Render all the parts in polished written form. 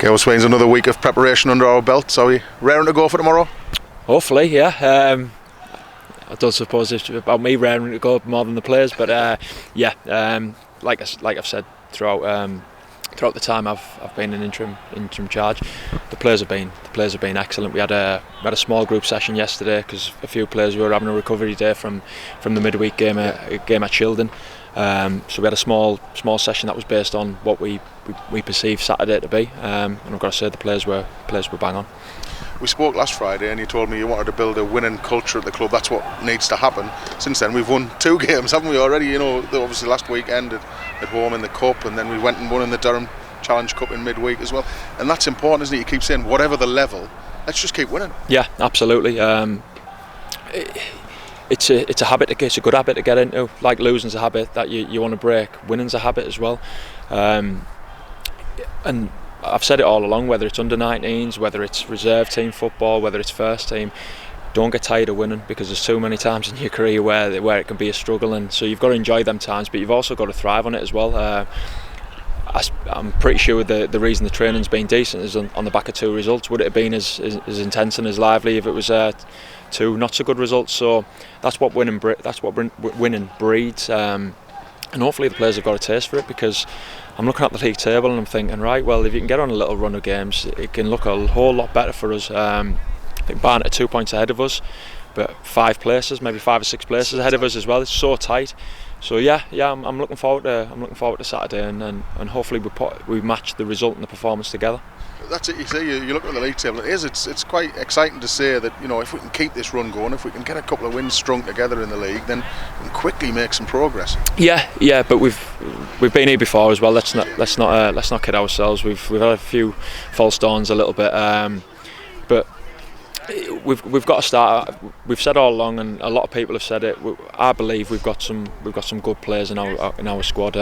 Okay, well, Sweeney's another week of preparation under our belts. Are we raring to go for tomorrow? Hopefully, yeah. I don't suppose it's about me raring to go more than the players, but like I've said throughout the time I've been in interim charge, the players have been excellent. We had a small group session yesterday because a few players were having a recovery day from the midweek game at Shildon. So we had a small session that was based on what we perceived Saturday to be, and I've got to say the players were bang on. We spoke last Friday and you told me you wanted to build a winning culture at the club. That's what needs to happen. Since then we've won 2 games, haven't we already? You know, obviously last weekend at home in the Cup, and then we went and won in the Durham Challenge Cup in midweek as well. And that's important, isn't it? You keep saying whatever the level, let's just keep winning. Yeah, absolutely. It's a habit. It's a good habit to get into. Like losing's a habit that you want to break. Winning's a habit as well. And I've said it all along, whether it's under 19s, whether it's reserve team football, whether it's first team, don't get tired of winning, because there's too many times in your career where it can be a struggle, and so you've got to enjoy them times, but you've also got to thrive on it as well. I'm pretty sure the reason the training's been decent is on the back of 2 results. Would it have been as intense and as lively if it was 2 not so good results? So that's what winning breeds, and hopefully the players have got a taste for it, because I'm looking at the league table and I'm thinking, right, well, if you can get on a little run of games, it can look a whole lot better for us. I think Barnet are 2 points ahead of us, but 5 places, maybe 5 or 6 places ahead of us as well. It's so tight. So yeah, I'm looking forward to Saturday, and hopefully we match the result and the performance together. That's it. You see, you look at the league table. It's quite exciting to say that, you know, if we can keep this run going, if we can get a couple of wins strung together in the league, then we can quickly make some progress. Yeah, but we've been here before as well. Let's not kid ourselves. We've had a few false dawns a little bit, but we've got to start. We've said all along, and a lot of people have said it. I believe we've got some good players in our squad.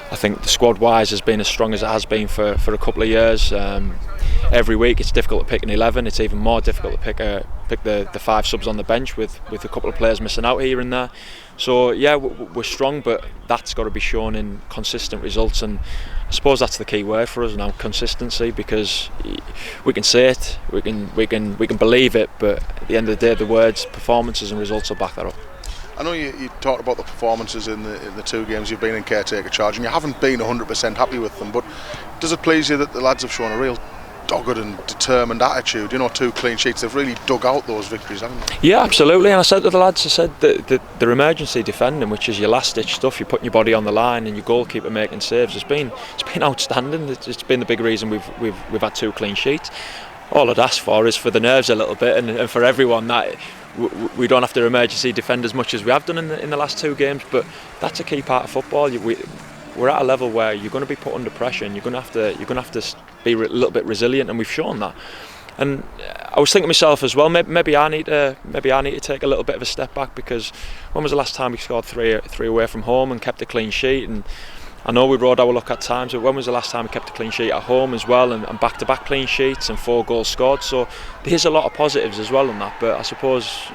I think the squad wise has been as strong as it has been for a couple of years. Every week it's difficult to pick an 11. It's even more difficult to pick the 5 subs on the bench with a couple of players missing out here and there. So yeah, we're strong, but that's got to be shown in consistent results, and I suppose that's the key word for us now: consistency. Because we can say it, we can believe it, but at the end of the day, the words, performances, and results will back that up. I know you talked about the performances in the 2 games you've been in caretaker charge, and you haven't been 100% happy with them, but does it please you that the lads have shown a real dogged and determined attitude? You know, 2 clean sheets, they've really dug out those victories, haven't they? Yeah, absolutely. And I said to the lads, that their emergency defending, which is your last ditch stuff, you're putting your body on the line, and your goalkeeper making saves, it's been outstanding. It's been the big reason we've had 2 clean sheets. All I'd ask for is for the nerves a little bit, and for everyone that we don't have to emergency defend as much as we have done in the last 2 games, but that's a key part of football. We're at a level where you're going to be put under pressure, and you're going to have to be a little bit resilient, and we've shown that. And I was thinking to myself as well, maybe I need to take a little bit of a step back, because when was the last time we scored 3 away from home and kept a clean sheet? And I know we rode our luck at times, but when was the last time we kept a clean sheet at home as well, and back-to-back clean sheets and 4 goals scored? So there's a lot of positives as well on that, but I suppose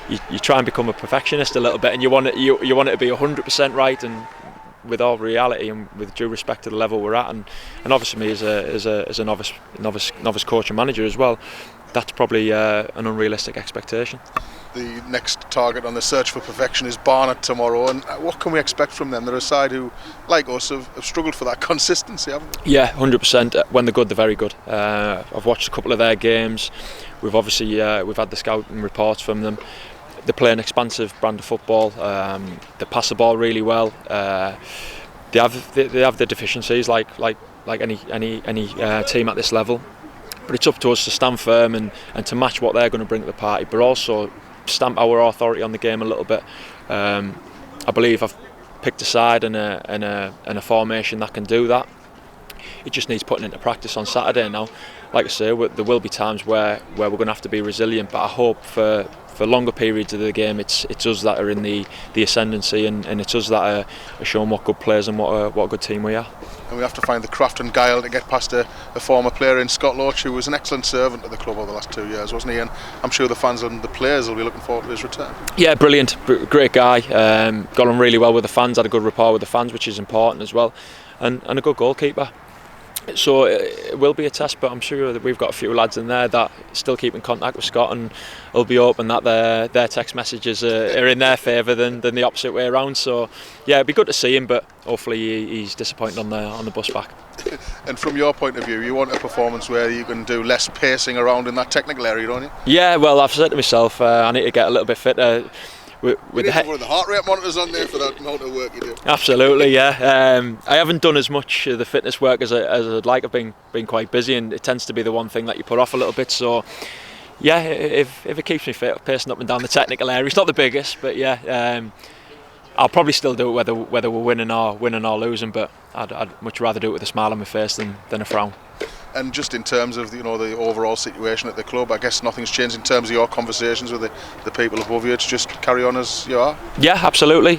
you try and become a perfectionist a little bit, and you want it to be 100% right, and with all reality and with due respect to the level we're at, and obviously me as a novice coach and manager as well, that's probably an unrealistic expectation. The next target on the search for perfection is Barnet tomorrow, and what can we expect from them? They're a side who, like us, have struggled for that consistency, haven't they? Yeah, 100%. When they're good, they're very good. I've watched a couple of their games. We've obviously we've had the scouting reports from them. They play an expansive brand of football. They pass the ball really well. They have the deficiencies like any team at this level. But it's up to us to stand firm and to match what they're going to bring to the party, but also stamp our authority on the game a little bit. I believe I've picked a side and a formation that can do that. It just needs putting into practice on Saturday now. Like I say, there will be times where we're going to have to be resilient, but I hope for longer periods of the game it's us that are in the ascendancy, and it's us that are showing what good players and what a good team we are. And we have to find the craft and guile to get past a former player in Scott Loach, who was an excellent servant to the club over the last 2 years, wasn't he? And I'm sure the fans and the players will be looking forward to his return. Yeah, brilliant, great guy. Got on really well with the fans, had a good rapport with the fans, which is important as well, and a good goalkeeper. So it will be a test, but I'm sure that we've got a few lads in there that still keep in contact with Scott, and will be hoping that their text messages are in their favour than the opposite way around. So yeah, it'd be good to see him, but hopefully he's disappointed on the bus back. And from your point of view, you want a performance where you can do less pacing around in that technical area, don't you? Yeah, well, I've said to myself, I need to get a little bit fitter. With the heart rate monitors on there for that amount of work you do. Absolutely, yeah. I haven't done as much of the fitness work as I'd like. I've been quite busy, and it tends to be the one thing that you put off a little bit. So, yeah, if it keeps me fit, pacing up and down the technical area, it's not the biggest, but yeah, I'll probably still do it whether we're winning or losing. But I'd much rather do it with a smile on my face than a frown. And just in terms of the overall situation at the club, I guess nothing's changed in terms of your conversations with the people above you. It's just carry on as you are. Yeah, absolutely.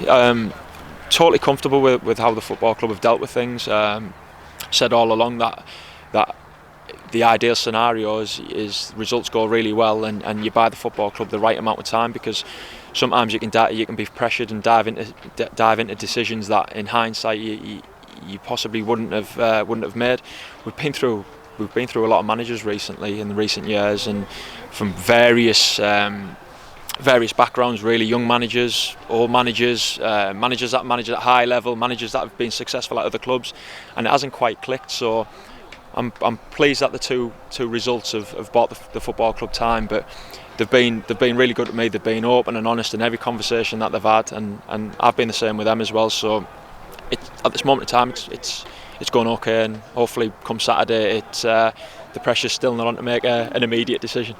Totally comfortable with how the football club have dealt with things. Said all along that the ideal scenario is results go really well, and you buy the football club the right amount of time, because sometimes you can be pressured and dive into decisions that in hindsight you possibly wouldn't have made. We've been through a lot of managers recently in the recent years, and from various backgrounds, really, young managers, old managers, managers that manage at high level, managers that have been successful at other clubs, and it hasn't quite clicked. So I'm pleased that the two results have bought the football club time, but they've been really good to me. They've been open and honest in every conversation that they've had, and I've been the same with them as well. So at this moment in time, it's going okay, and hopefully come Saturday, the pressure's still not on to make an immediate decision.